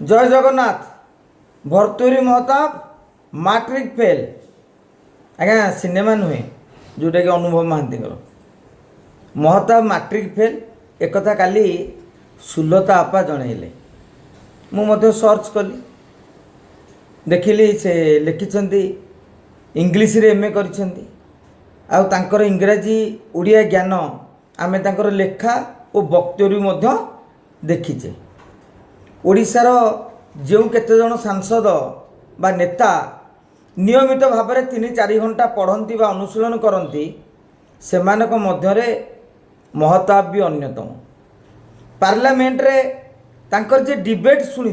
जय Jagannath. भर्तुहरी Mahtab matric fail आज्ञा cinema नुहे जोटा कि अनुभव महांती महताब मैट्रिक फेल एक काली सुलता आपा जनइले मु सर्च कली देखिली से लिखिं इंग्लीश रे एमए करिसेंती आउ तांकर इंग्राजी उड़िया ज्ञान आमे तांकर लेखा और वक्तव्य देखीचे। ओडिशार जो केते जन सांसद बा नेता नियमित भाव में 3-4 घंटा पढ़ती बा अनुशीलन करती सेमानक मध्यरे महताब भी अन्यतम। पार्लियामेंट रे तांकर जे डिबेट शुणी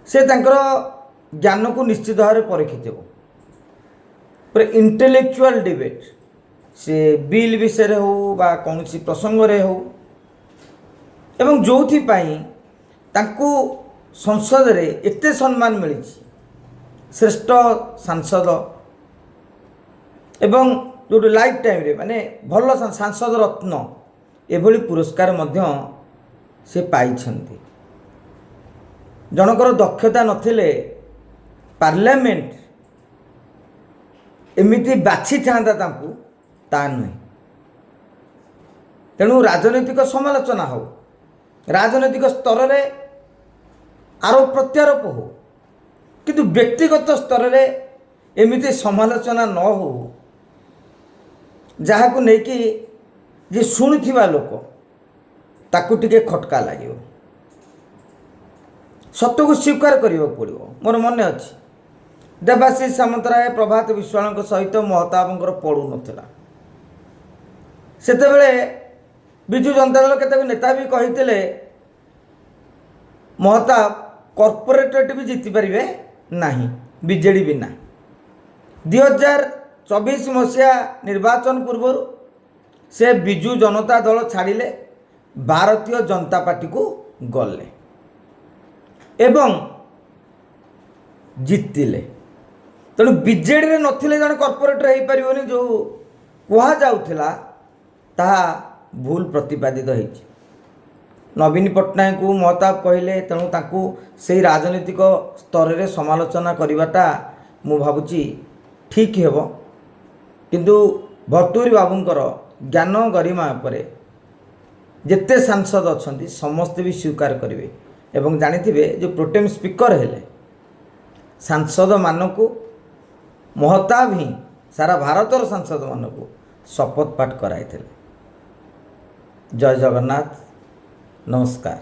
से तांकर ज्ञान को निश्चित भाव में परीक्षित पूरा इंटेलेक्चुअल डिबेट से बिल विषय हो बा कौन सी प्रसंग रे हो एवं जो तांकू संसद रे एते सम्मान मिली श्रेष्ठ सांसद एवं जो लाइफ टाइम रे माने भल सांसद रत्न एभली पुरस्कार मध्य से पाई जनकर दक्षता नथिले पार्लियामेंट एमिति बाछि थांदा तांकू ता नुहे। तेणु राजनैतिक समालोचना हो राजनैतिक स्तर रे आरोप प्रत्यारोप हो किंतु व्यक्तिगत स्तर रे एमिति समालोचना न हो जहाँ को लेकिन जे शुणुथिबा लोक ताकू टिके खटका लगे सत्य को स्वीकार करने पड़ो। मोर मन अच्छी देवाशीष सामंतराय प्रभात विश्वाल सहित महताबर पड़ू नाला सेतेबेले विजु जनता दल केतक नेता भी कही महताब कॉर्पोरेट भी जीति पारे ना बीजेडी बिना 2024 मसीहा निर्वाचन पूर्व से विजु जनता दल छाड़िले भारतीय जनता पार्टी को गले एवं जीतिले। तेणु बीजेडी रे नथिले जन कॉर्पोरेटर हो पारिबनी जो कुहा जाउथिला ताहा भूल प्रतिपादित होइछि। नवीन पट्टनायक को महताब कहले तेणु ताकू से राजनीतिक स्तर रे समालोचना करवाटा मु भाबुची ठीक हेबो किंतु भर्तुहरी बाबूंकर ज्ञान गरिमा पर जेते सांसद अछंती समस्त भी स्वीकार करेंगे एवं जानिथिबे जो प्रोटेम स्पीकर हेले सांसद मानकू महताब ही सारा भारतर सांसद मानकू शपथ पाठ कराई। जय जगन्नाथ। नमस्कार।